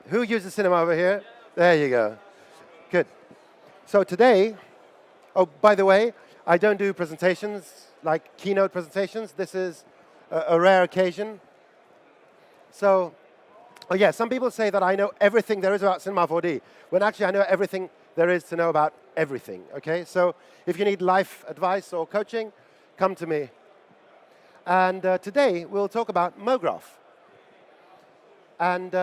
Who uses cinema over here? There you go. Good. So today, oh, by the way, I don't do presentations like keynote presentations. This is a rare occasion. So, oh yeah, some people say that I know everything there is about Cinema 4D, when actually I know everything there is to know about everything, okay? So if you need life advice or coaching, come to me. And today, we'll talk about Mograph. And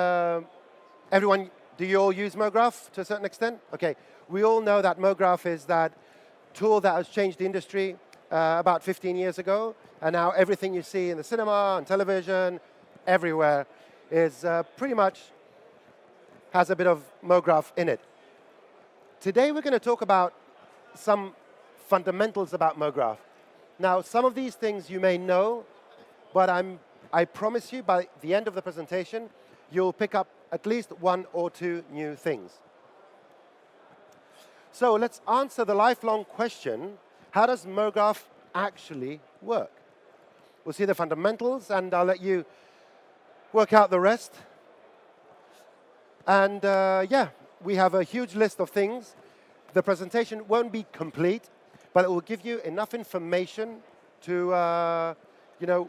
everyone, do you all use Mograph to a certain extent? Okay, we all know that Mograph is that tool that has changed the industry about 15 years ago, and now everything you see in the cinema, on television, everywhere, is pretty much has a bit of Mograph in it. Today we're going to talk about some fundamentals about Mograph. Now, some of these things you may know, but I promise you by the end of the presentation, you'll pick up at least one or two new things. So let's answer the lifelong question, how does Mograph actually work? We'll see the fundamentals, and I'll let you work out the rest. And yeah, we have a huge list of things. The presentation won't be complete, but it will give you enough information to you know,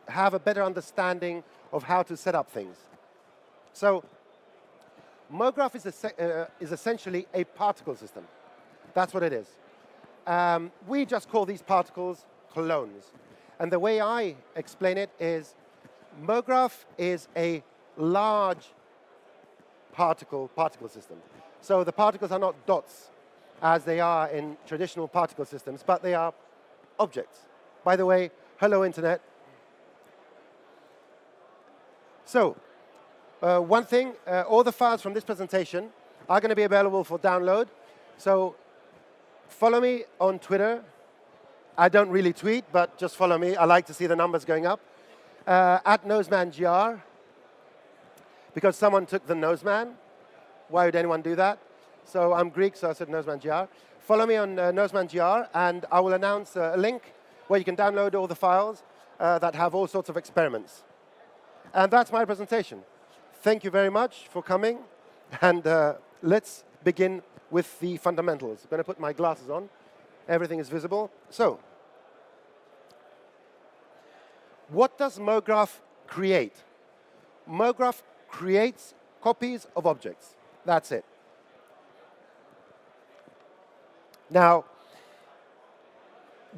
have a better understanding of how to set up things. So Mograph is essentially a particle system. That's what it is. We just call these particles clones. And the way I explain it is Mograph is a large particle system. So the particles are not dots, as they are in traditional particle systems, but they are objects. By the way, hello, Internet. So, one thing, all the files from this presentation are going to be available for download. So, follow me on Twitter. I don't really tweet, but just follow me. I like to see the numbers going up. At NosemanGR, because someone took the Noseman. Why would anyone do that? So I'm Greek, so I said NosemanGR. Follow me on NosemanGR, and I will announce a link where you can download all the files that have all sorts of experiments. And that's my presentation. Thank you very much for coming, and let's begin with the fundamentals. I'm going to put my glasses on. Everything is visible. So, what does Mograph create? Mograph creates copies of objects. That's it. Now,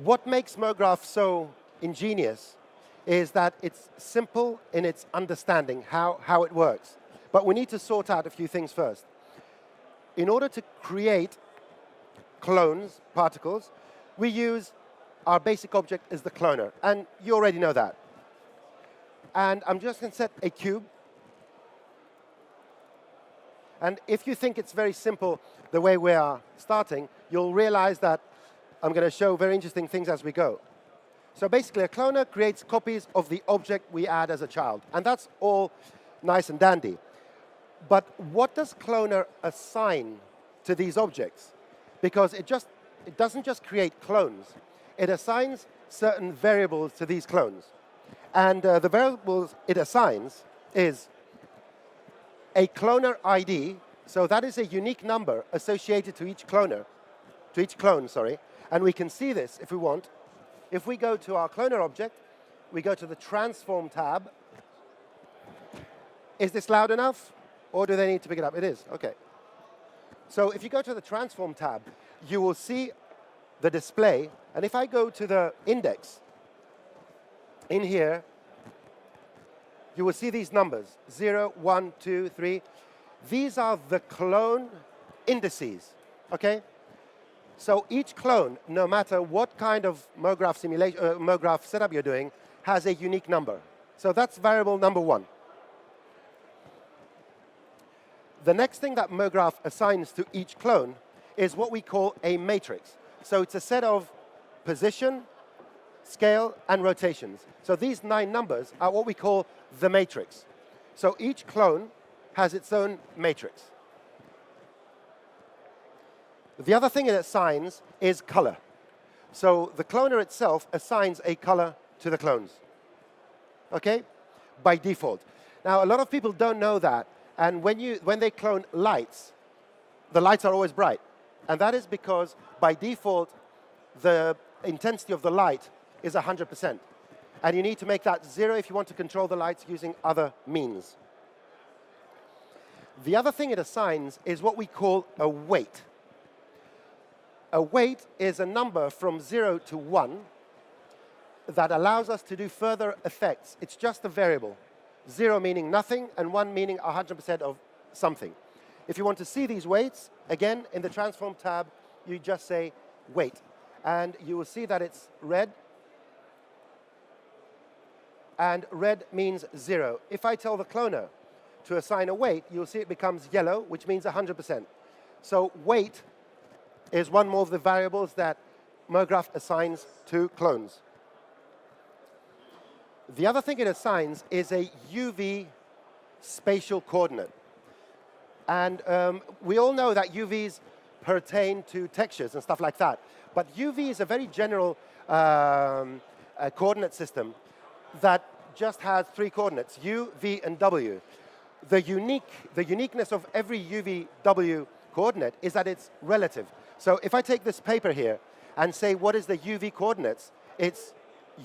what makes Mograph so ingenious is that it's simple in its understanding, how it works. But we need to sort out a few things first. In order to create clones, particles, we use our basic object as the cloner. And you already know that. And I'm just going to set a cube. And if you think it's very simple the way we are starting, you'll realize that I'm going to show very interesting things as we go. So basically, a cloner creates copies of the object we add as a child. And that's all nice and dandy. But what does cloner assign to these objects? Because it doesn't just create clones. It assigns certain variables to these clones. And the variables it assigns is a cloner ID. So that is a unique number associated to each clone, And we can see this if we want. If we go to our cloner object, we go to the Transform tab. Is this loud enough? Or do they need to pick it up? It is. OK. So if you go to the Transform tab, you will see the display. And if I go to the index in here, you will see these numbers, 0, 1, 2, 3. These are the clone indices. OK? So each clone, no matter what kind of Mograph simulation, Mograph setup you're doing, has a unique number. So that's variable number 1. The next thing that Mograph assigns to each clone is what we call a matrix. So it's a set of position, scale, and rotations. So these 9 numbers are what we call the matrix. So each clone has its own matrix. The other thing it assigns is color. So the cloner itself assigns a color to the clones. okay, by default. Now, a lot of people don't know that, and when they clone lights, the lights are always bright. And that is because, by default, the intensity of the light is 100%. And you need to make that 0 if you want to control the lights using other means. The other thing it assigns is what we call a weight. A weight is a number from 0 to 1 that allows us to do further effects. It's just a variable. 0 meaning nothing, and 1 meaning 100% of something. If you want to see these weights, again, in the Transform tab, you just say weight. And you will see that it's red. And red means 0. If I tell the cloner to assign a weight, you'll see it becomes yellow, which means 100%. So weight is one more of the variables that Mograph assigns to clones. The other thing it assigns is a UV spatial coordinate. And we all know that UVs pertain to textures and stuff like that. But UV is a very general coordinate system that just has 3 coordinates, U, V, and W. The uniqueness of every UV, W coordinate is that it's relative. So if I take this paper here and say, what is the UV coordinates? It's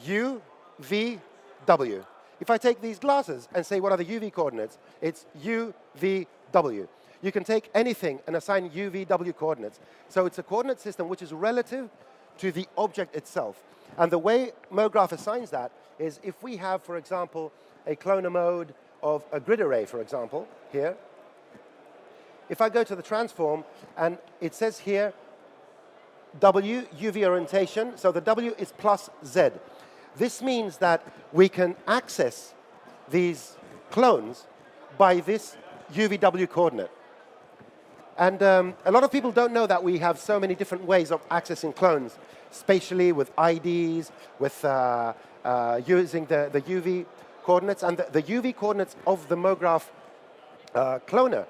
U, V, W. If I take these glasses and say, what are the UV coordinates? It's U, V, W. You can take anything and assign U, V, W coordinates. So it's a coordinate system which is relative to the object itself. And the way Mograph assigns that is if we have, for example, a cloner mode of a grid array, for example, here. If I go to the transform, and it says here, W, UV orientation, so the W is plus Z. This means that we can access these clones by this UVW coordinate. And a lot of people don't know that we have so many different ways of accessing clones, spatially with IDs, with using the UV coordinates. And the UV coordinates of the Mograph cloner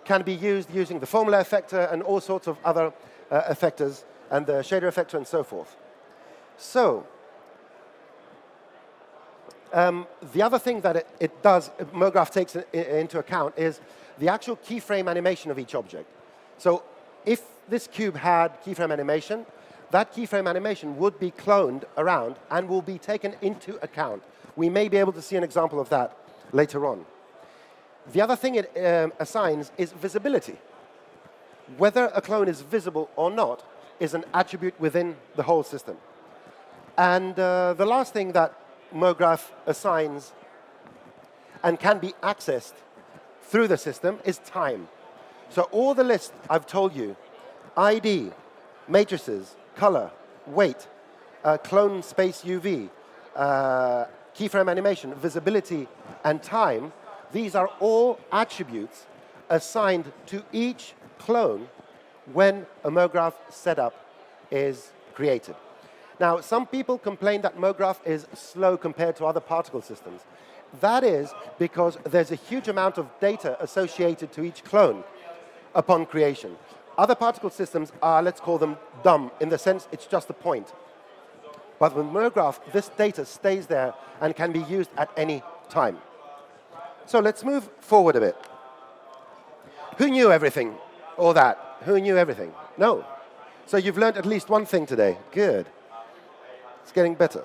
can be used using the formula effector and all sorts of other effectors, and the shader effector and so forth. So the other thing that it does, Mograph takes into account, is the actual keyframe animation of each object. So if this cube had keyframe animation, that keyframe animation would be cloned around and will be taken into account. We may be able to see an example of that later on. The other thing it assigns is visibility. Whether a clone is visible or not is an attribute within the whole system. And the last thing that Mograph assigns and can be accessed through the system is time. So all the list I've told you, ID, matrices, color, weight, clone space UV, keyframe animation, visibility, and time, these are all attributes assigned to each clone when a Mograph setup is created. Now, some people complain that Mograph is slow compared to other particle systems. That is because there's a huge amount of data associated to each clone upon creation. Other particle systems are, let's call them, dumb, in the sense it's just a point. But with Mograph, this data stays there and can be used at any time. So let's move forward a bit. Who knew everything? All that? Who knew everything? No. So you've learned at least one thing today. Good. It's getting better.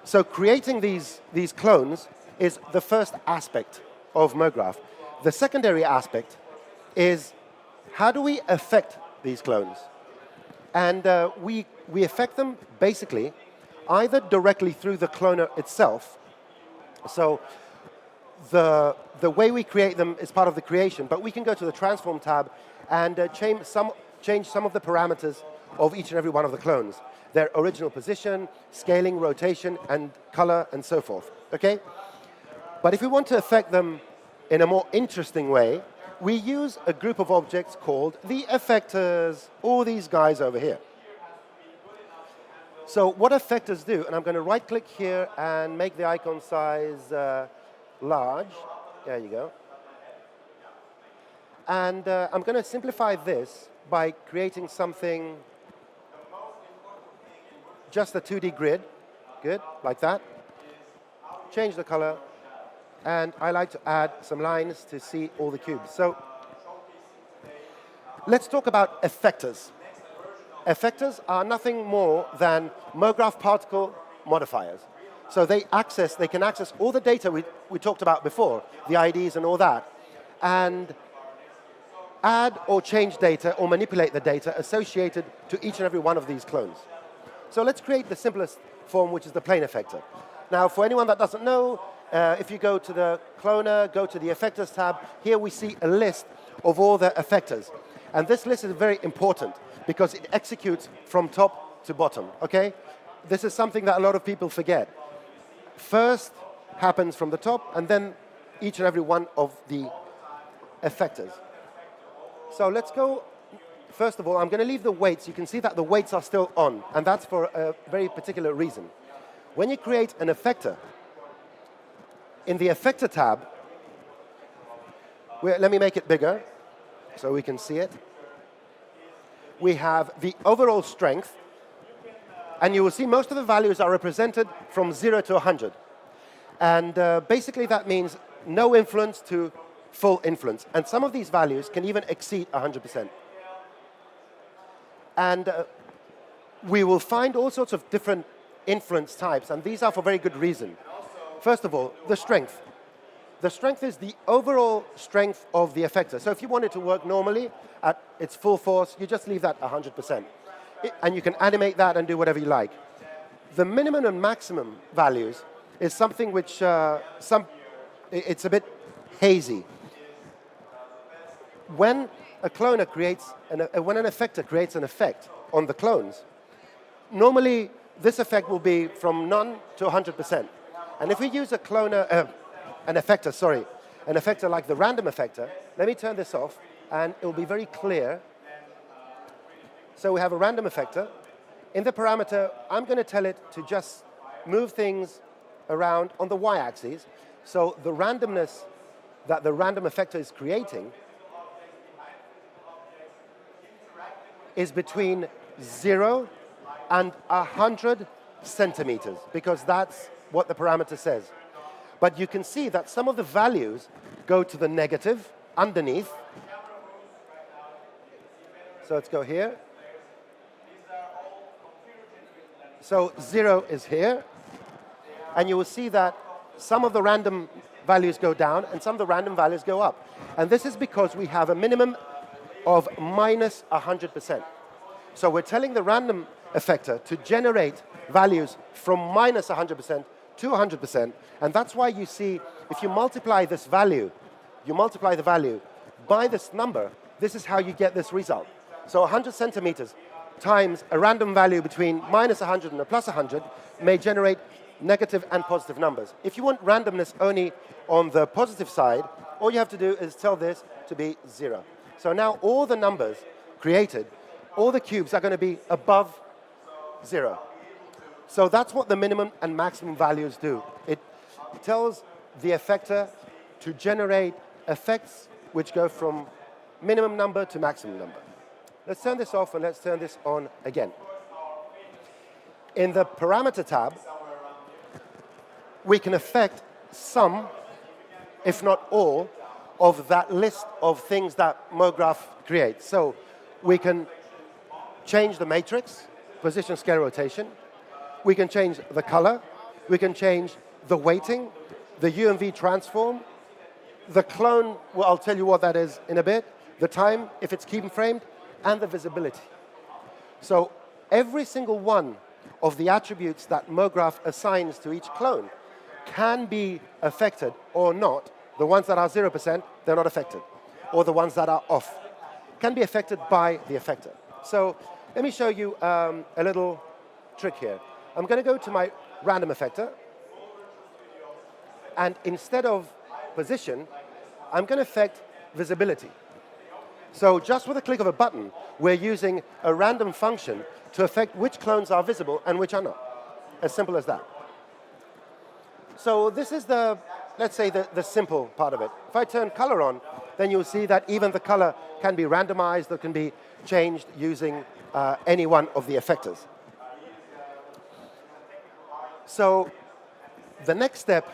So creating these clones is the first aspect of Mograph. The secondary aspect is how do we affect these clones? And we affect them basically either directly through the cloner itself. So the way we create them is part of the creation, but we can go to the Transform tab and change some of the parameters of each and every one of the clones. Their original position, scaling, rotation, and color, and so forth. Okay? But if we want to affect them in a more interesting way, we use a group of objects called the effectors, all these guys over here. So what effectors do, and I'm going to right-click here and make the icon size large. There you go. And I'm going to simplify this by creating something, just a 2D grid. Good, like that. Change the color. And I like to add some lines to see all the cubes. So let's talk about effectors. Effectors are nothing more than Mograph particle modifiers. So they can access all the data we talked about before, the IDs and all that, and add or change data or manipulate the data associated to each and every one of these clones. So let's create the simplest form, which is the Plane Effector. Now, for anyone that doesn't know, if you go to the cloner, go to the Effectors tab, here we see a list of all the effectors. And this list is very important because it executes from top to bottom, okay? This is something that a lot of people forget. First happens from the top, and then each and every one of the effectors. So let's go. First of all, I'm going to leave the weights. You can see that the weights are still on, and that's for a very particular reason. When you create an effector, in the Effector tab, let me make it bigger so we can see it. We have the overall strength, and you will see most of the values are represented from 0 to 100. And basically that means no influence to full influence. And some of these values can even exceed 100%. And we will find all sorts of different influence types, and these are for very good reason. First of all, the strength. The strength is the overall strength of the effector. So if you want it to work normally at its full force, you just leave that 100%. And you can animate that and do whatever you like. The minimum and maximum values is something which it's a bit hazy. When a cloner when an effector creates an effect on the clones, normally this effect will be from none to 100%. And if we use an effector like the random effector, let me turn this off, and it will be very clear. So we have a random effector. In the parameter, I'm going to tell it to just move things around on the y-axis. So the randomness that the random effector is creating is between 0 and 100 centimeters, because that's what the parameter says. But you can see that some of the values go to the negative underneath. So let's go here. So 0 is here. And you will see that some of the random values go down and some of the random values go up. And this is because we have a minimum of minus 100%. So we're telling the random effector to generate values from minus 100% to 100%. And that's why you see, if you multiply this value, you multiply the value by this number, this is how you get this result. So 100 centimeters times a random value between minus 100 and a plus 100 may generate negative and positive numbers. If you want randomness only on the positive side, all you have to do is tell this to be 0. So now all the numbers created, all the cubes are going to be above 0. So that's what the minimum and maximum values do. It tells the effector to generate effects which go from minimum number to maximum number. Let's turn this off and let's turn this on again. In the parameter tab, we can affect some, if not all, of that list of things that Mograph creates. So we can change the matrix, position, scale, rotation. We can change the color. We can change the weighting, the UMV transform, the clone, well, I'll tell you what that is in a bit, the time, if it's keyframe framed, and the visibility. So every single one of the attributes that Mograph assigns to each clone can be affected or not. The ones that are 0%, they're not affected. Or the ones that are off can be affected by the effector. So let me show you a little trick here. I'm going to go to my random effector. And instead of position, I'm going to affect visibility. So just with a click of a button, we're using a random function to affect which clones are visible and which are not. As simple as that. So this is let's say the simple part of it. If I turn color on, then you'll see that even the color can be randomized or can be changed using any one of the effectors. So the next step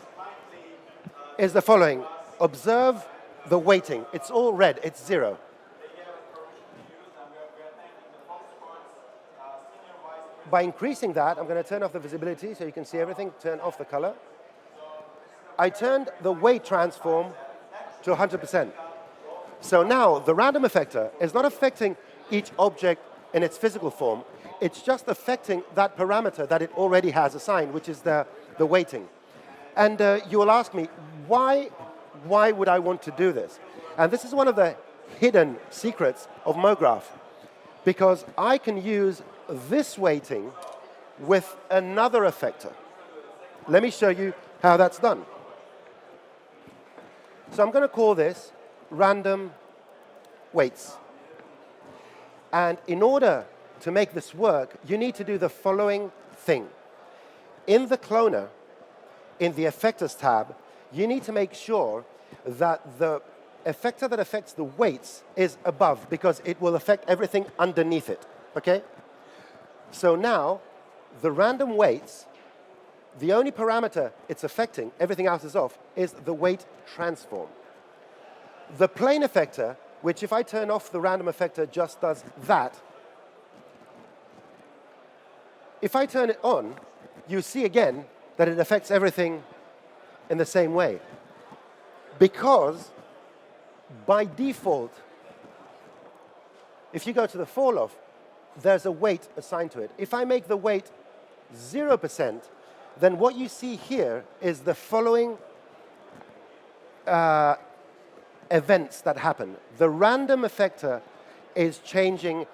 is the following. Observe the weighting. It's all red. It's 0. By increasing that, I'm going to turn off the visibility so you can see everything, turn off the color. I turned the weight transform to 100%. So now the random effector is not affecting each object in its physical form. It's just affecting that parameter that it already has assigned, which is the weighting. And you will ask me, why would I want to do this? And this is one of the hidden secrets of Mograph, because I can use this weighting with another effector. Let me show you how that's done. So I'm going to call this random weights. And in order to make this work, you need to do the following thing. In the cloner, in the Effectors tab, you need to make sure that the effector that affects the weights is above, because it will affect everything underneath it, okay? So now, the random weights, the only parameter it's affecting, everything else is off, is the weight transform. The Plane Effector, which if I turn off the random effector just does that, if I turn it on, you see again that it affects everything in the same way. Because by default, if you go to the fall off, there's a weight assigned to it. If I make the weight 0%, then what you see here is the following events that happen. The random effector is changing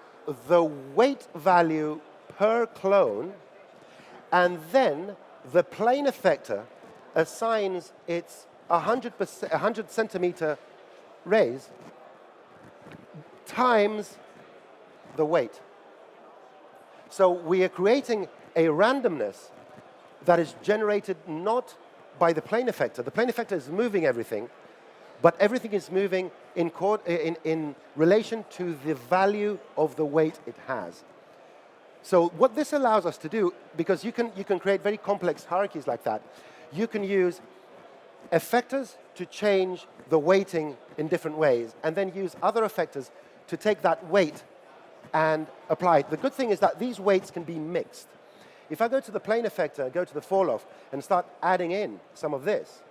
the weight value per clone, and then the Plane Effector assigns its 100 centimeter raise times the weight. So we are creating a randomness that is generated not by the Plane Effector. The Plane Effector is moving everything, but everything is moving in relation to the value of the weight it has. So what this allows us to do, because you can create very complex hierarchies like that, you can use effectors to change the weighting in different ways, and then use other effectors to take that weight and apply it. The good thing is that these weights can be mixed. If I go to the Plane Effector, go to the fall off, and start adding in some of this,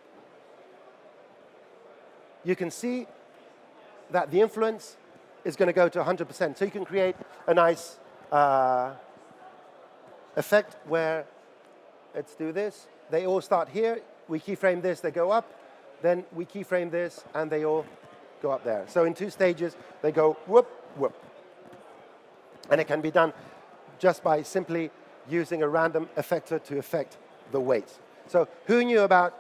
you can see that the influence is going to go to 100%. So you can create a nice effect where, let's do this. They all start here. We keyframe this, they go up. Then we keyframe this, and they all go up there. So in 2 stages, they go whoop, whoop. And it can be done just by simply using a random effector to affect the weights. So who knew about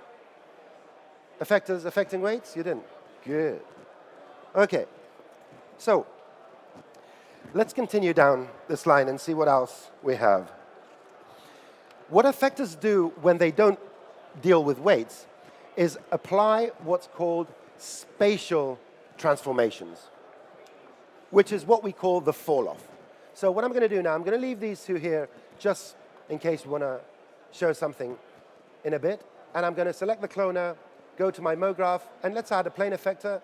effectors affecting weights? You didn't? Good. OK. So let's continue down this line and see what else we have. What effectors do when they don't deal with weights is apply what's called spatial transformations, which is what we call the fall-off. So what I'm going to do now, I'm going to leave these two here just in case you want to show something in a bit. And I'm going to select the cloner, go to my Mograph, and let's add a Plane Effector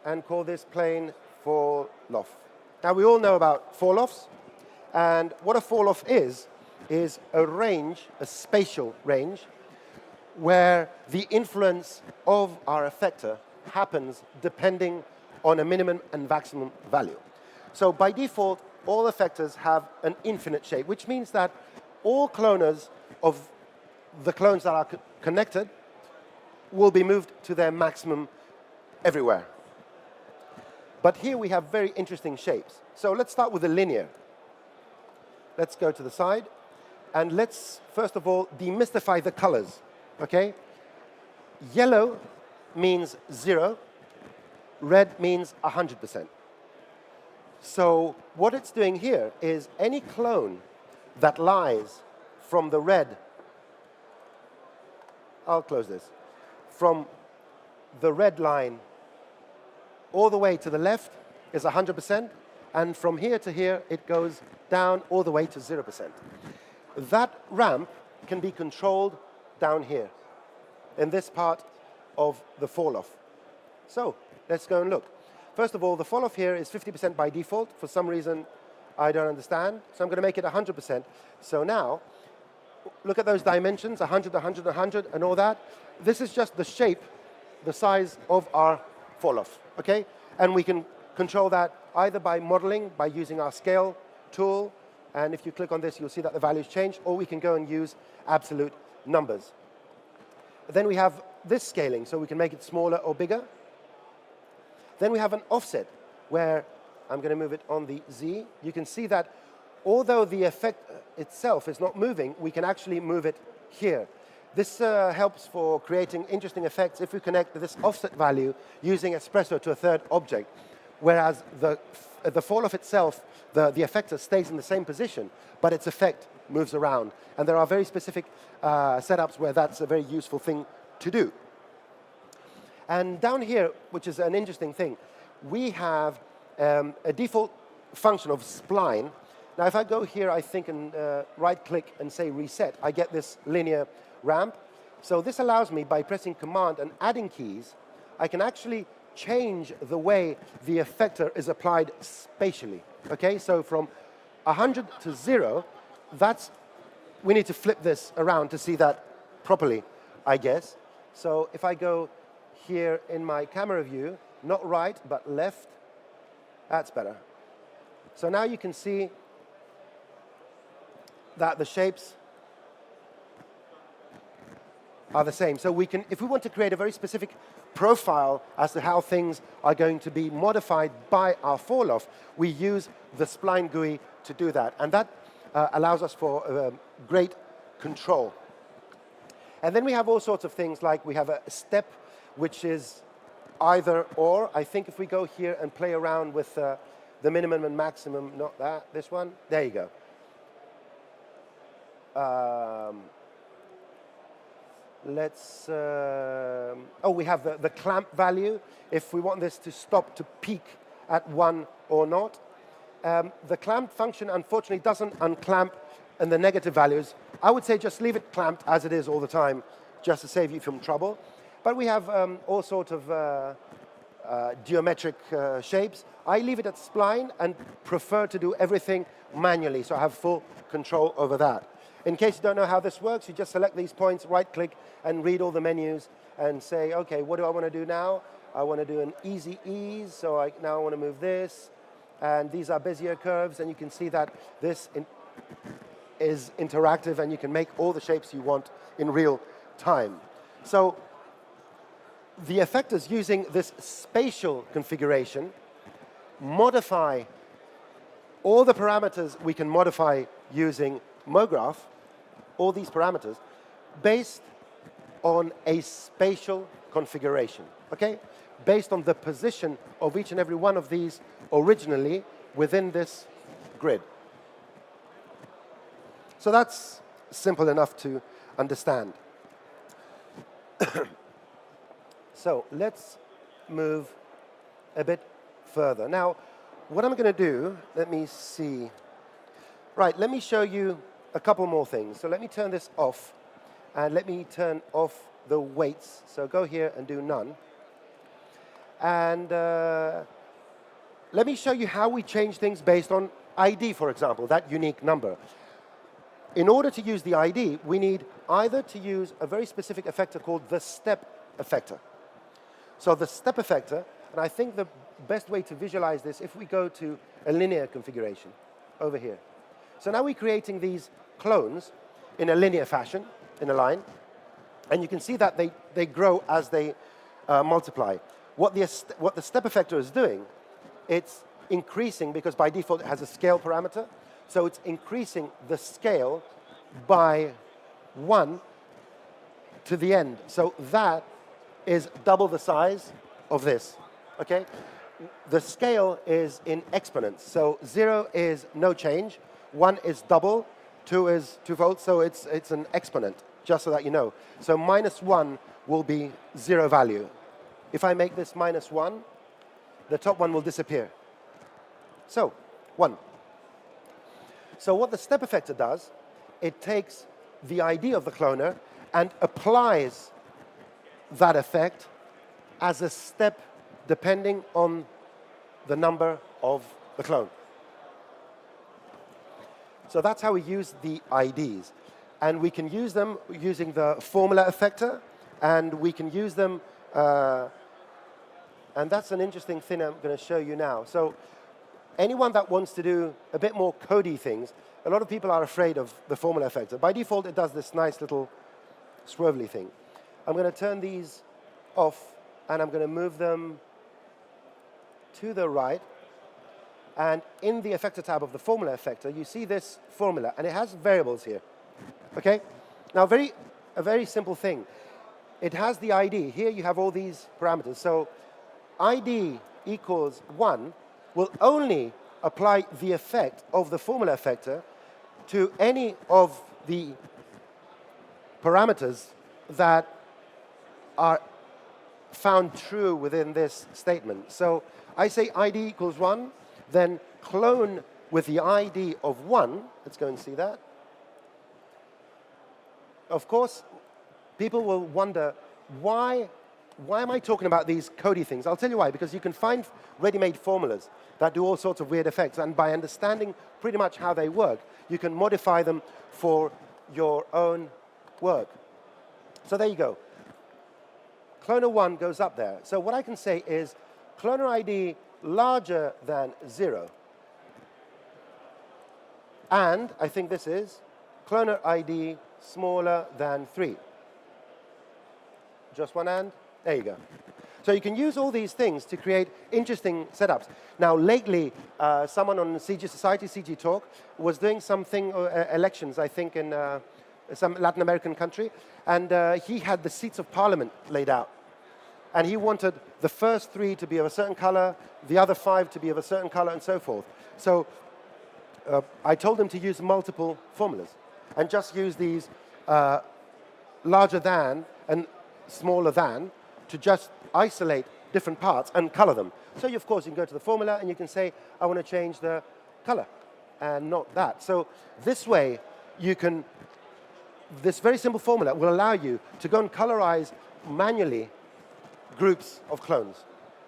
and call this Plane Fall-Off. Now, we all know about fall-offs. And what a fall-off is a range, a spatial range, where the influence of our effector happens depending on a minimum and maximum value. So by default, all effectors have an infinite shape, which means that all cloners of the clones that are connected will be moved to their maximum everywhere. But here we have very interesting shapes. So let's start with the linear. Let's go to the side. And let's, first of all, demystify the colors. Okay? Yellow means 0. Red means 100%. So what it's doing here is any clone that lies from the red, I'll close this, from the red line all the way to the left is 100%, and from here to here it goes down all the way to 0%. That ramp can be controlled down here, in this part of the fall-off. So let's go and look. First of all, the fall-off here is 50% by default. For some reason, I don't understand. So I'm going to make it 100%. So now, look at those dimensions, 100, 100, 100, and all that. This is just the shape, the size of our fall-off, okay? And we can control that either by modeling, by using our scale tool, and if you click on this, you'll see that the values change, or we can go and use absolute numbers. Then we have this scaling, so we can make it smaller or bigger. Then we have an offset, where I'm going to move it on the Z. You can see that although the effect itself is not moving, we can actually move it here. This helps for creating interesting effects if we connect this offset value using Espresso to a third object, whereas the fall-off itself, the effector stays in the same position, but its effect moves around. And there are very specific setups where that's a very useful thing to do. And down here, which is an interesting thing, we have a default function of spline. Now, if I go here, I think, and right-click and say reset, I get this linear ramp. So this allows me, by pressing Command and adding keys, I can actually change the way the effector is applied spatially. Okay, so from 100 to 0, we need to flip this around to see that properly, I guess. So if I go here in my camera view, not right, but left, that's better. So now you can see that the shapes are the same. So we can, if we want to create a very specific profile as to how things are going to be modified by our fall-off, we use the spline GUI to do that. And that allows us for great control. And then we have all sorts of things, like we have a step, which is either or. I think if we go here and play around with the minimum and maximum, not that, this one, there you go. We have the clamp value, if we want this to stop to peak at 1 or not. The clamp function, unfortunately, doesn't unclamp in the negative values. I would say just leave it clamped as it is all the time, just to save you from trouble. But we have all sorts of geometric shapes. I leave it at spline and prefer to do everything manually, so I have full control over that. In case you don't know how this works, you just select these points, right-click, and read all the menus, and say, OK, what do I want to do now? I want to do an easy ease, so now I want to move this. And these are Bezier curves, and you can see that this is interactive, and you can make all the shapes you want in real time. So the effectors using this spatial configuration modify all the parameters we can modify using Mograph, all these parameters, based on a spatial configuration, okay? Based on the position of each and every one of these originally within this grid. So that's simple enough to understand. So let's move a bit further. Now, what I'm going to do, let me see. Right, let me show you a couple more things. So let me turn this off, and let me turn off the weights. So go here and do none. And let me show you how we change things based on ID, for example, that unique number. In order to use the ID, we need either to use a very specific effector called the Step Effector. So the Step Effector, and I think the best way to visualize this, if we go to a linear configuration over here. So now we're creating these clones in a linear fashion, in a line, and you can see that they grow as they multiply. What the Step Effector is doing, it's increasing, because by default it has a scale parameter, so it's increasing the scale by 1 to the end. So that is double the size of this, okay? The scale is in exponents, so 0 is no change, 1 is double, 2 is twofold, so it's an exponent, just so that you know. So -1 will be 0 value. If I make this -1, the top one will disappear. So, 1. So what the Step Effector does, it takes the ID of the cloner and applies that effect as a step depending on the number of the clone. So that's how we use the IDs. And we can use them using the formula effector, and we can use them, and that's an interesting thing I'm going to show you now. So anyone that wants to do a bit more codey things, a lot of people are afraid of the formula effector. By default, it does this nice little swirly thing. I'm going to turn these off, and I'm going to move them to the right. And in the Effector tab of the Formula Effector, you see this formula, and it has variables here. Okay? Now, a very simple thing. It has the ID. Here you have all these parameters. So ID equals 1 will only apply the effect of the Formula Effector to any of the parameters that are found true within this statement. So I say ID equals 1, then clone with the ID of 1. Let's go and see that. Of course, people will wonder, why am I talking about these codey things? I'll tell you why, because you can find ready-made formulas that do all sorts of weird effects, and by understanding pretty much how they work, you can modify them for your own work. So there you go. Cloner 1 goes up there. So what I can say is cloner ID larger than 0. And I think this is cloner ID smaller than 3. Just one and there you go. So you can use all these things to create interesting setups. Now, lately, someone on CG Society, CG Talk, was doing something, elections, I think, in some Latin American country, and he had the seats of parliament laid out. And he wanted the first 3 to be of a certain color, the other 5 to be of a certain color, and so forth. So I told him to use multiple formulas and just use these larger than and smaller than to just isolate different parts and color them. So, of course, you can go to the formula and you can say, I want to change the color and not that. So this way, you can, this very simple formula will allow you to go and colorize manually groups of clones.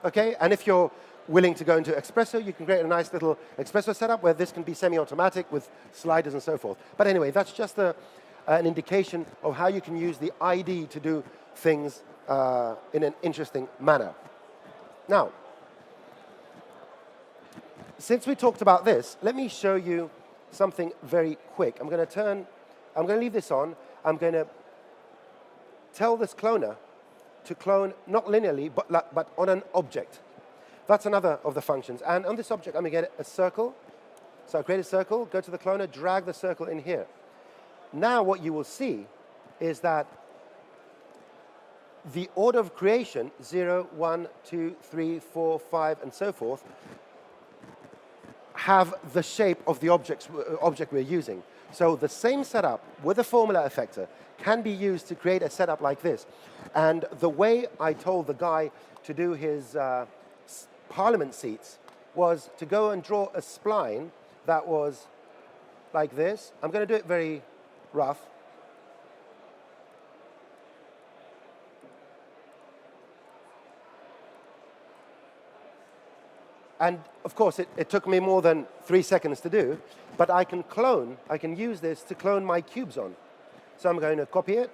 Okay? And if you're willing to go into Espresso, you can create a nice little Espresso setup where this can be semi-automatic with sliders and so forth. But anyway, that's just an indication of how you can use the ID to do things in an interesting manner. Now, since we talked about this, let me show you something very quick. I'm going to leave this on. I'm going to tell this cloner to clone not linearly, but on an object. That's another of the functions. And on this object, I'm going to get a circle. So I create a circle, go to the cloner, drag the circle in here. Now what you will see is that the order of creation, 0, 1, 2, 3, 4, 5, and so forth, have the shape of the object we're using. So the same setup with a formula effector can be used to create a setup like this. And the way I told the guy to do his parliament seats was to go and draw a spline that was like this. I'm going to do it very rough. And of course, it took me more than 3 seconds to do, but I can use this to clone my cubes on. So I'm going to copy it,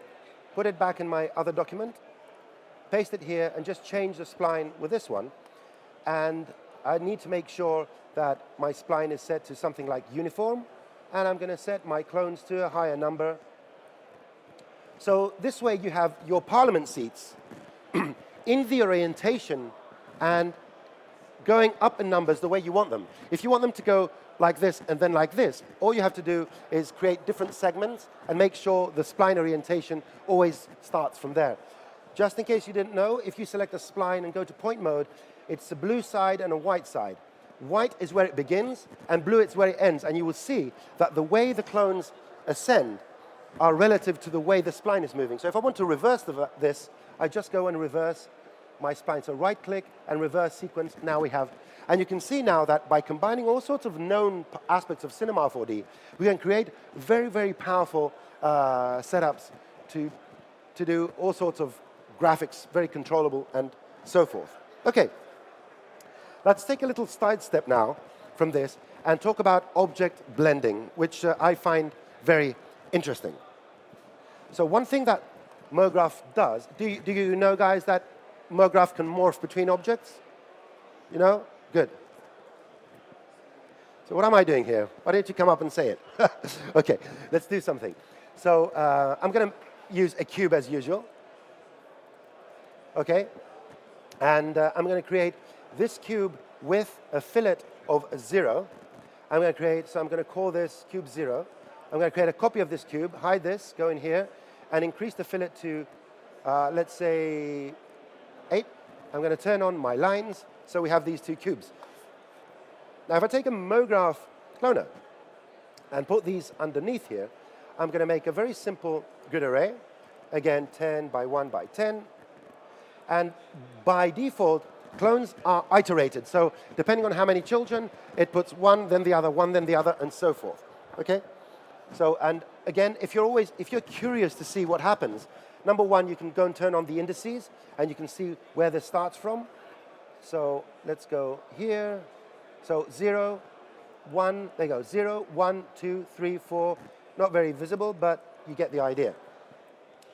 put it back in my other document, paste it here, and just change the spline with this one. And I need to make sure that my spline is set to something like uniform, and I'm going to set my clones to a higher number. So this way you have your parliament seats in the orientation and going up in numbers the way you want them. If you want them to go like this and then like this, all you have to do is create different segments and make sure the spline orientation always starts from there. Just in case you didn't know, if you select a spline and go to point mode, it's a blue side and a white side. White is where it begins, and blue is where it ends. And you will see that the way the clones ascend are relative to the way the spline is moving. So if I want to reverse this, I just go and reverse my spline. So right-click and reverse sequence, now we have. And you can see now that by combining all sorts of known aspects of Cinema 4D, we can create very, very powerful setups to do all sorts of graphics, very controllable, and so forth. OK, let's take a little sidestep now from this and talk about object blending, which I find very interesting. So one thing that Mograph does, do you know, guys, that Mograph can morph between objects? You know? Good. So what am I doing here? Why don't you come up and say it? OK, let's do something. So I'm going to use a cube as usual. OK? And I'm going to create this cube with a fillet of 0. I'm going to call this cube 0. I'm going to create a copy of this cube, hide this, go in here, and increase the fillet to, let's say, 8. I'm going to turn on my lines, so we have these two cubes. Now, if I take a Mograph cloner and put these underneath here, I'm going to make a very simple grid array. Again, 10 by 1 by 10. And by default, clones are iterated. So depending on how many children, it puts one, then the other, and so forth. OK? So, and again, if you're curious to see what happens, number one, you can go and turn on the indices, and you can see where this starts from. So let's go here. So 0, 1, there you go, 0, 1, 2, 3, 4. Not very visible, but you get the idea.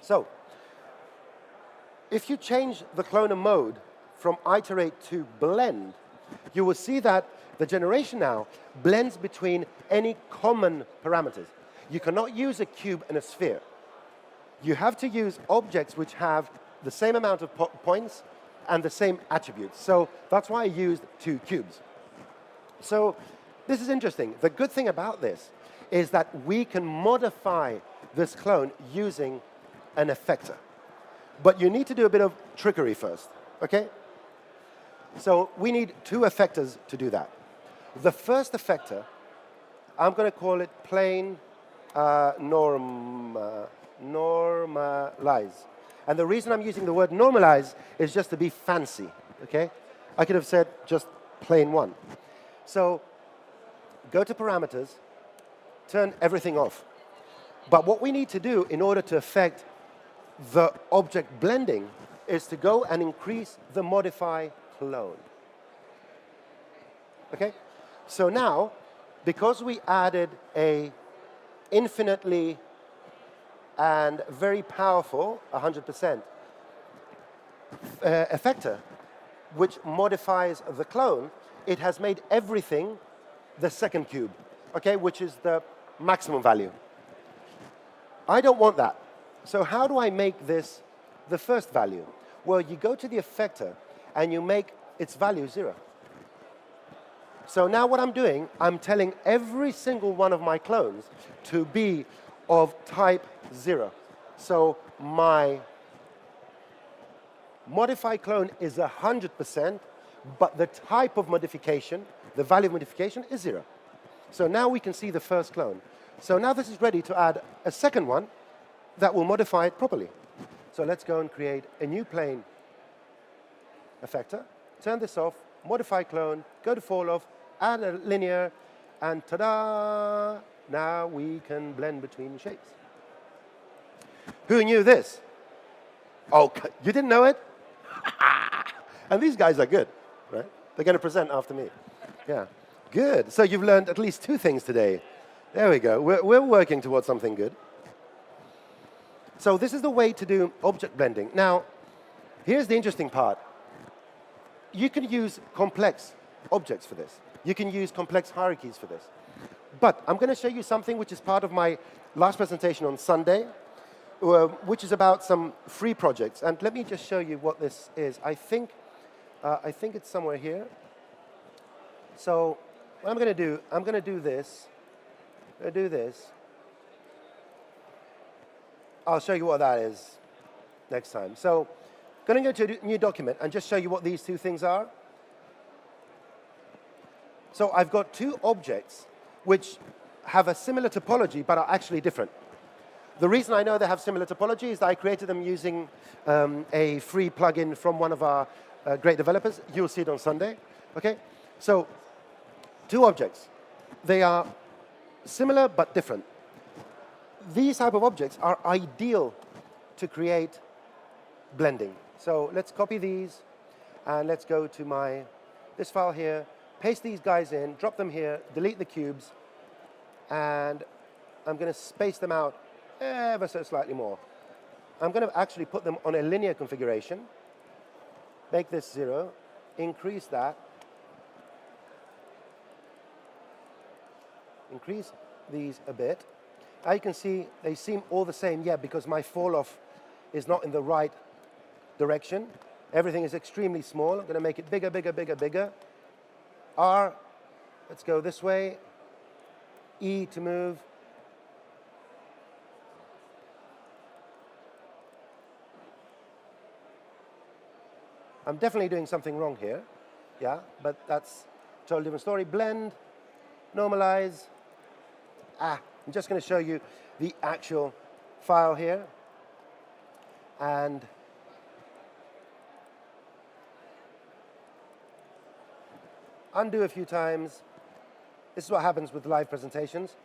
So if you change the cloner mode from iterate to blend, you will see that the generation now blends between any common parameters. You cannot use a cube and a sphere. You have to use objects which have the same amount of points and the same attributes. So that's why I used 2 cubes. So this is interesting. The good thing about this is that we can modify this clone using an effector. But you need to do a bit of trickery first, OK? So we need 2 effectors to do that. The first effector, I'm going to call it Plane Normalize. And the reason I'm using the word normalize is just to be fancy, OK? I could have said just Plane 1. So go to parameters, turn everything off. But what we need to do in order to affect the object blending is to go and increase the modify clone. OK? So now, because we added a infinitely and very powerful 100% effector, which modifies the clone, it has made everything the second cube, OK, which is the maximum value. I don't want that. So how do I make this the first value? Well, you go to the effector, and you make its value 0. So now what I'm doing, I'm telling every single one of my clones to be of type 0. So my modify clone is 100%, but the type of modification, the value of modification, is 0. So now we can see the first clone. So now this is ready to add a second one that will modify it properly. So let's go and create a new plane effector, turn this off, modify clone, go to fall off, add a linear, and ta-da! Now we can blend between shapes. Who knew this? Oh, you didn't know it? And these guys are good, right? They're going to present after me. Yeah, good. So you've learned at least 2 things today. There we go. We're working towards something good. So this is the way to do object blending. Now, here's the interesting part. You can use complex objects for this. You can use complex hierarchies for this. But I'm going to show you something which is part of my last presentation on Sunday, which is about some free projects. And let me just show you what this is. I think it's somewhere here. So what I'm going to do, I'm going to do this. I'm going to do this. I'll show you what that is next time. So I'm going to go to a new document and just show you what these 2 things are. So I've got 2 objects which have a similar topology but are actually different. The reason I know they have similar topology is that I created them using a free plugin from one of our great developers. You'll see it on Sunday. Okay? So, two objects. They are similar but different. These type of objects are ideal to create blending. So let's copy these, and let's go to this file here, paste these guys in, drop them here, delete the cubes, and I'm going to space them out ever so slightly more. I'm going to actually put them on a linear configuration, make this 0, increase that, increase these a bit. Now you can see they seem all the same, yeah, because my fall off is not in the right direction. Everything is extremely small. I'm going to make it bigger, bigger, bigger, bigger. R, let's go this way. E to move. I'm definitely doing something wrong here, yeah, but that's a totally different story. Blend, normalize. I'm just going to show you the actual file here. And undo a few times. This is what happens with live presentations.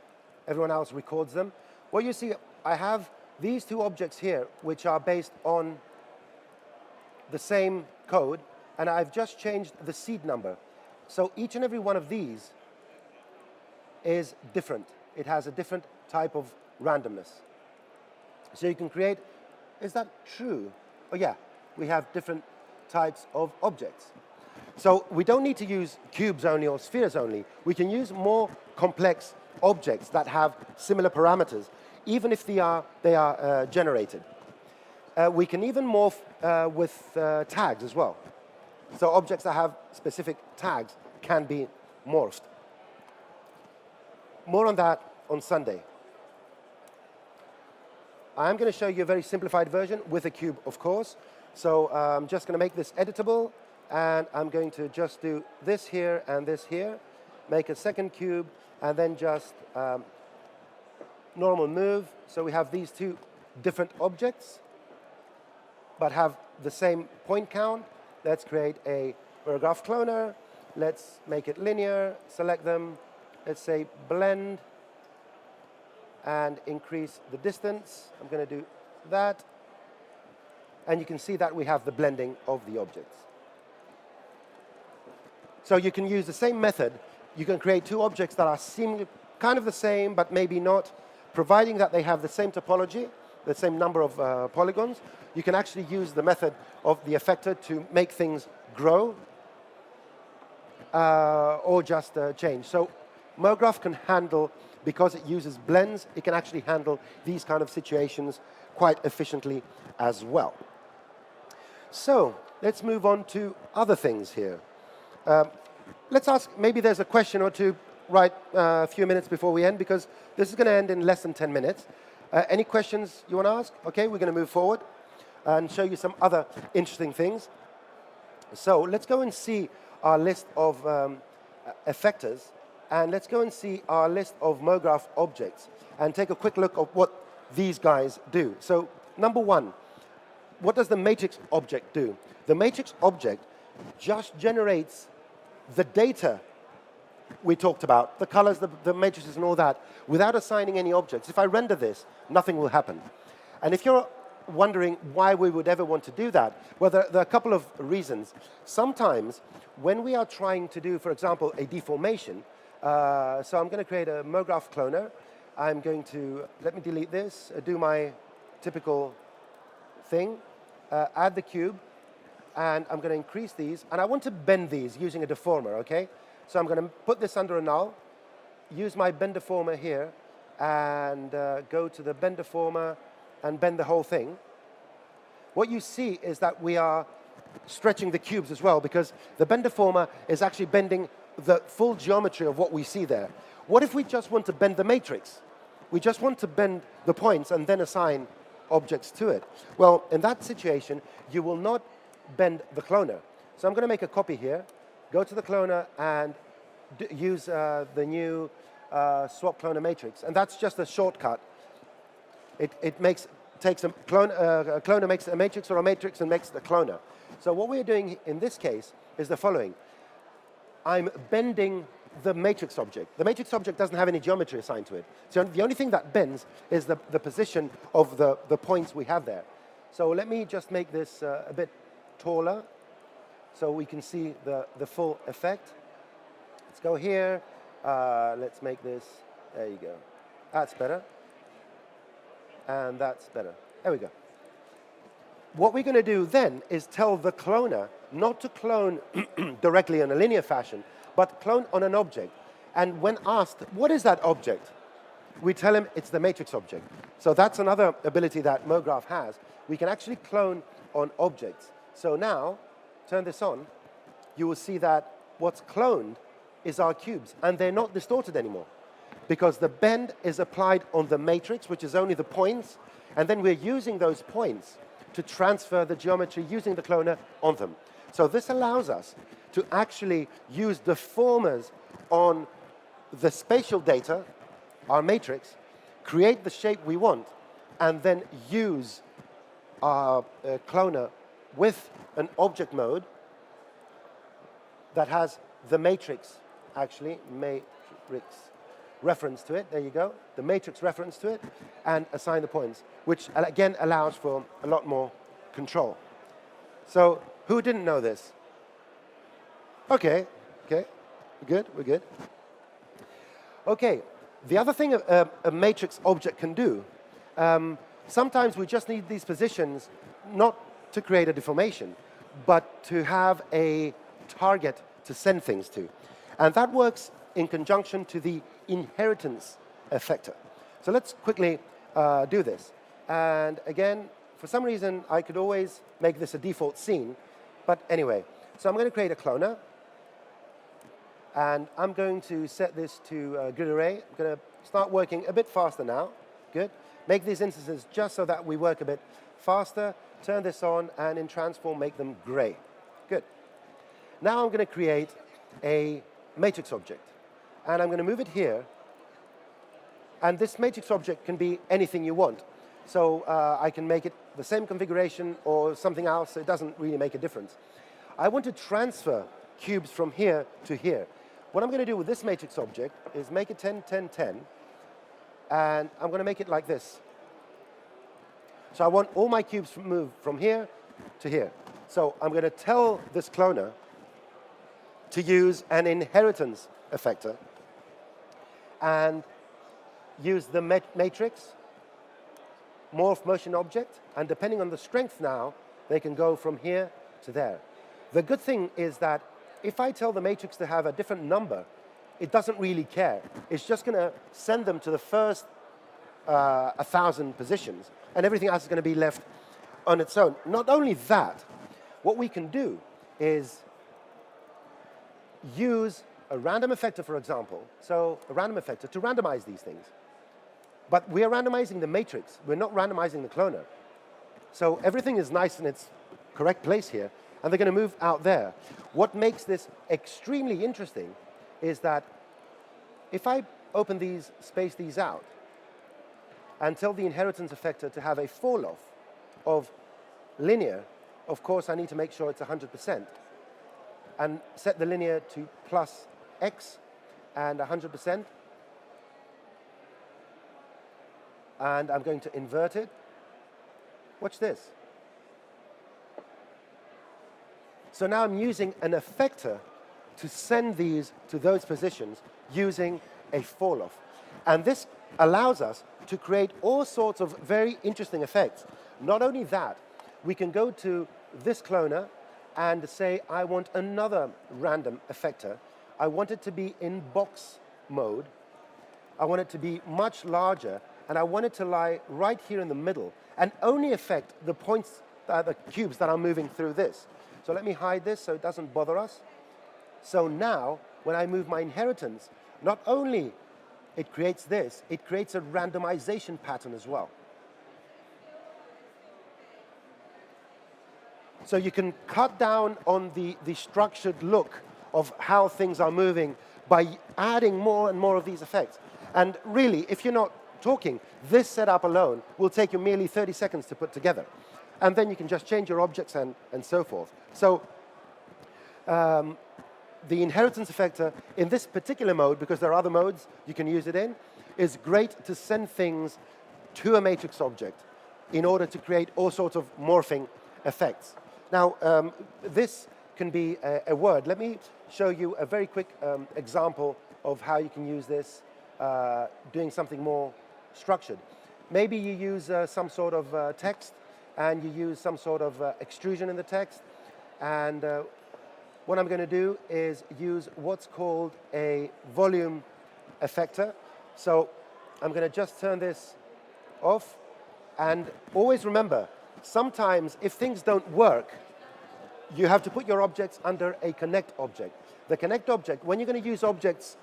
Everyone else records them. What you see, I have these two objects here, which are based on the same code, and I've just changed the seed number. So each and every one of these is different. It has a different type of randomness. So you can create, is that true? Oh yeah, we have different types of objects. So we don't need to use cubes only or spheres only. We can use more complex objects that have similar parameters, even if they are generated. We can even morph with tags as well. So objects that have specific tags can be morphed. More on that on Sunday. I'm going to show you a very simplified version with a cube, of course. So I'm just going to make this editable, and I'm going to just do this here and this here, make a second cube, and then just normal move. So we have these two different objects, but have the same point count. Let's create a Mograph cloner. Let's make it linear, select them. Let's say blend and increase the distance. I'm going to do that. And you can see that we have the blending of the objects. So you can use the same method. You can create two objects that are seemingly kind of the same, but maybe not, providing that they have the same topology, the same number of polygons. You can actually use the method of the effector to make things grow or just change. So Mograph can handle, because it uses blends, it can actually handle these kind of situations quite efficiently as well. So let's move on to other things here. Let's ask, maybe there's a question or two right a few minutes before we end, because this is going to end in less than 10 minutes. Any questions you want to ask? Okay, we're going to move forward and show you some other interesting things. So let's go and see our list of effectors, and let's go and see our list of Mograph objects and take a quick look at what these guys do. So number one, what does the matrix object do? The matrix object just generates the data we talked about, the colors, the matrices and all that, without assigning any objects. If I render this, nothing will happen. And if you're wondering why we would ever want to do that, well, there are a couple of reasons. Sometimes when we are trying to do, for example, a deformation, so I'm going to create a Mograph cloner. I'm going to, let me delete this, do my typical thing, add the cube, and I'm going to increase these, and I want to bend these using a deformer, okay? So I'm going to put this under a null, use my bend deformer here, and go to the bend deformer and bend the whole thing. What you see is that we are stretching the cubes as well, because the bend deformer is actually bending the full geometry of what we see there. What if we just want to bend the matrix? We just want to bend the points and then assign objects to it. Well, in that situation, you will not bend the cloner. So I'm going to make a copy here, go to the cloner, and use the new swap cloner matrix. And that's just a shortcut. takes a cloner makes a matrix, or a matrix and makes the cloner. So what we're doing in this case is the following. I'm bending the matrix object. The matrix object doesn't have any geometry assigned to it. So the only thing that bends is the position of the points we have there. So let me just make this a bit taller so we can see the full effect. Let's go here. Let's make this. There you go. That's better. And that's better. There we go. What we're going to do then is tell the cloner not to clone directly in a linear fashion, but clone on an object. And when asked, what is that object? We tell him it's the matrix object. So that's another ability that Mograph has. We can actually clone on objects. So now, turn this on, you will see that what's cloned is our cubes, and they're not distorted anymore, because the bend is applied on the matrix, which is only the points, and then we're using those points to transfer the geometry using the cloner on them. So this allows us to actually use deformers on the spatial data, our matrix, create the shape we want, and then use our cloner with an object mode that has the matrix, actually, matrix reference to it. There you go. The matrix reference to it, and assign the points, which again allows for a lot more control. So who didn't know this? Okay, we're good. Okay, the other thing a matrix object can do, sometimes we just need these positions not to create a deformation, but to have a target to send things to. And that works in conjunction to the inheritance effector. So let's quickly do this. And again, for some reason, I could always make this a default scene. But anyway, so I'm going to create a cloner. And I'm going to set this to grid array. I'm going to start working a bit faster now. Good. Make these instances just so that we work a bit faster. Turn this on, and in transform, make them gray. Good. Now I'm going to create a matrix object. And I'm going to move it here. And this matrix object can be anything you want. So I can make it the same configuration or something else. It doesn't really make a difference. I want to transfer cubes from here to here. What I'm going to do with this matrix object is make it 10, 10, 10. And I'm going to make it like this. So I want all my cubes to move from here to here. So I'm going to tell this cloner to use an inheritance effector and use the matrix morph motion object, and depending on the strength now, they can go from here to there. The good thing is that if I tell the matrix to have a different number, it doesn't really care. It's just going to send them to the first 1,000 positions, and everything else is going to be left on its own. Not only that, what we can do is use a random effector, for example, so a random effector to randomize these things. But we are randomizing the matrix. We're not randomizing the cloner. So everything is nice in its correct place here, and they're going to move out there. What makes this extremely interesting is that if I open these, space these out, and tell the inheritance effector to have a fall-off of linear, of course, I need to make sure it's 100%, and set the linear to plus x and 100%. And I'm going to invert it. Watch this. So now I'm using an effector to send these to those positions using a fall-off. And this allows us to create all sorts of very interesting effects. Not only that, we can go to this cloner and say, I want another random effector. I want it to be in box mode. I want it to be much larger, and I want it to lie right here in the middle and only affect the points, the cubes that are moving through this. So let me hide this so it doesn't bother us. So now, when I move my inheritance, not only it creates this, it creates a randomization pattern as well. So you can cut down on the structured look of how things are moving by adding more and more of these effects. And really, if you're not talking, this setup alone will take you merely 30 seconds to put together. And then you can just change your objects and so forth. So the inheritance effector in this particular mode, because there are other modes you can use it in, is great to send things to a matrix object in order to create all sorts of morphing effects. Now, this can be a word. Let me show you a very quick example of how you can use this doing something more structured. Maybe you use some sort of text, and you use some sort of extrusion in the text. And what I'm going to do is use what's called a volume effector. So I'm going to just turn this off. And always remember, sometimes if things don't work, you have to put your objects under a connect object. The connect object, when you're going to use objects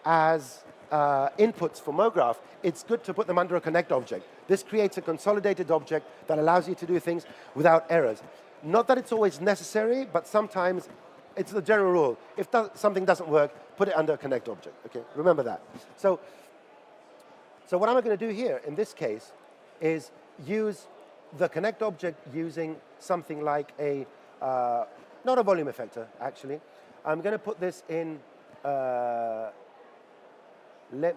as inputs for Mograph, it's good to put them under a connect object. This creates a consolidated object that allows you to do things without errors. Not that it's always necessary, but sometimes it's the general rule. If something doesn't work, put it under a connect object. Okay, remember that. So what I'm going to do here in this case is use the connect object using something like a, not a volume effector, actually. I'm going to put this in, let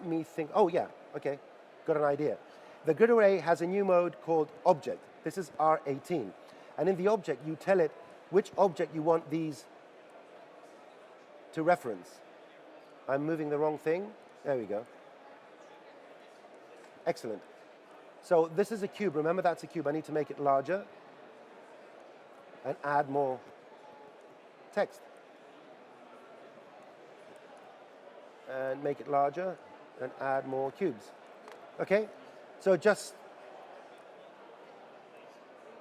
me think, oh yeah, okay, got an idea. The grid array has a new mode called object. This is R18. And in the object, you tell it which object you want these to reference. I'm moving the wrong thing. There we go. Excellent. So this is a cube. Remember, that's a cube. I need to make it larger and add more text. And make it larger and add more cubes. Okay? So just,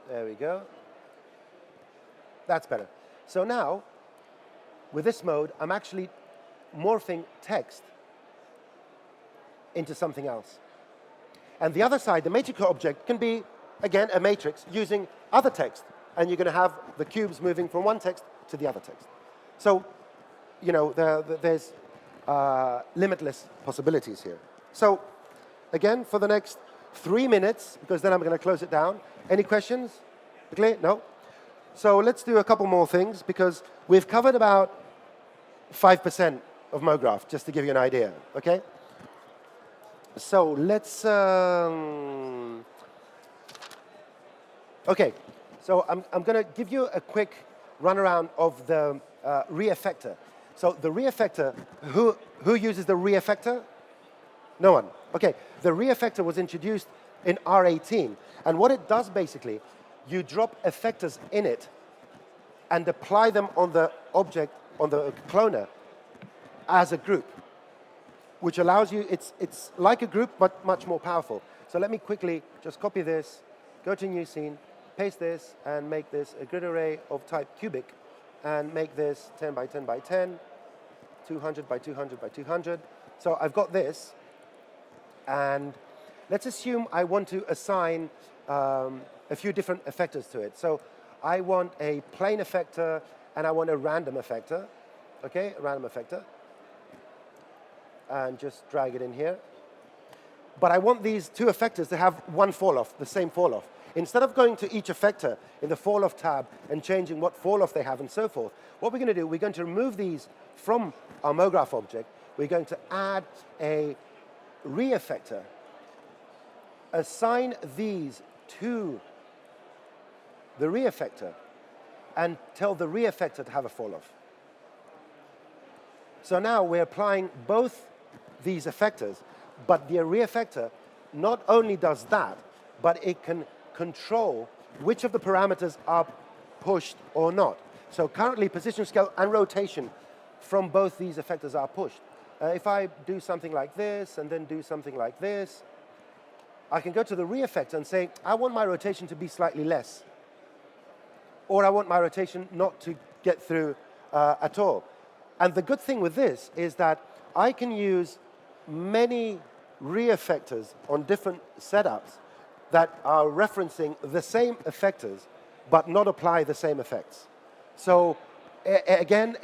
there we go. That's better. So now, with this mode, I'm actually morphing text into something else. And the other side, the matrix object, can be, again, a matrix using other text. And you're going to have the cubes moving from one text to the other text. So, you know, there's limitless possibilities here. So, again, for the next 3 minutes, because then I'm going to close it down. Any questions? Clear? No? So let's do a couple more things, because we've covered about 5% of Mograph, just to give you an idea, okay? So let's, okay, so I'm going to give you a quick runaround of the re-effector. So the re-effector, who uses the re-effector? No one. Okay, the re-effector was introduced in R18, and what it does basically, you drop effectors in it and apply them on the object, on the cloner, as a group, which allows you, it's like a group, but much more powerful. So let me quickly just copy this, go to new scene, paste this, and make this a grid array of type cubic, and make this 10 by 10 by 10, 200 by 200 by 200. So I've got this, and let's assume I want to assign a few different effectors to it. So I want a plane effector, and I want a random effector. Okay, a random effector. And just drag it in here. But I want these two effectors to have one fall-off, the same fall-off. Instead of going to each effector in the fall-off tab and changing what fall-off they have and so forth, what we're going to do, we're going to remove these from our Mograph object. We're going to add a re-effector, assign these to the re-effector, and tell the re-effector to have a fall-off. So now we're applying both these effectors, but the re-effector not only does that, but it can control which of the parameters are pushed or not. So currently, position, scale, and rotation from both these effectors are pushed. If I do something like this, and then do something like this, I can go to the re-effector and say, I want my rotation to be slightly less. Or I want my rotation not to get through at all. And the good thing with this is that I can use many re-effectors on different setups that are referencing the same effectors, but not apply the same effects. So again,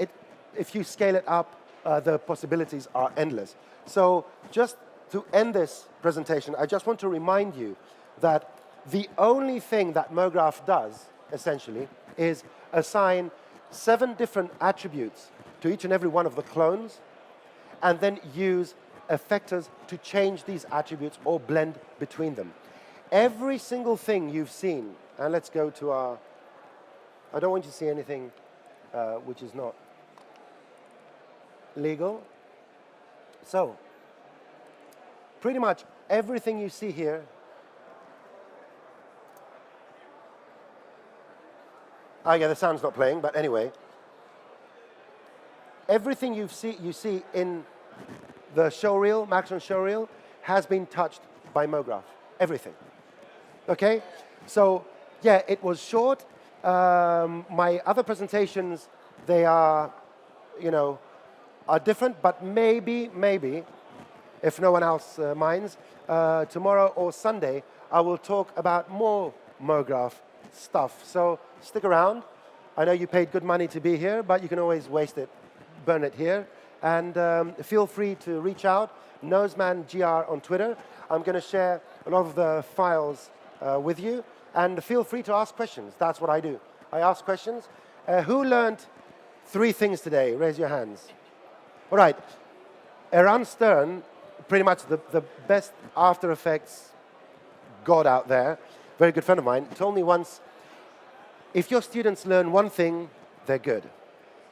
if you scale it up, the possibilities are endless. So just to end this presentation, I just want to remind you that the only thing that Mograph does, essentially, is assign 7 different attributes to each and every one of the clones, and then use effectors to change these attributes or blend between them. Every single thing you've seen, and let's go to our, I don't want you to see anything which is not legal. So, pretty much everything you see here yeah, the sound's not playing, but anyway. Everything you see in the showreel, Maxon showreel, has been touched by Mograph. Everything. Okay? So, yeah, it was short. My other presentations, they are, are different, but maybe, if no one else minds, tomorrow or Sunday, I will talk about more Mograph stuff. So stick around. I know you paid good money to be here, but you can always waste it, burn it here. And feel free to reach out, NosemanGR on Twitter. I'm going to share a lot of the files with you. And feel free to ask questions. That's what I do. I ask questions. Who learned 3 things today? Raise your hands. All right. Eran Stern, pretty much the best After Effects god out there, very good friend of mine, told me once, if your students learn 1 thing, they're good.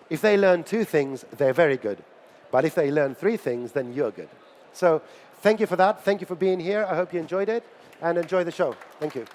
If they learn 2 things, they're very good. But if they learn 3 things, then you're good. So thank you for that. Thank you for being here. I hope you enjoyed it, and enjoy the show. Thank you.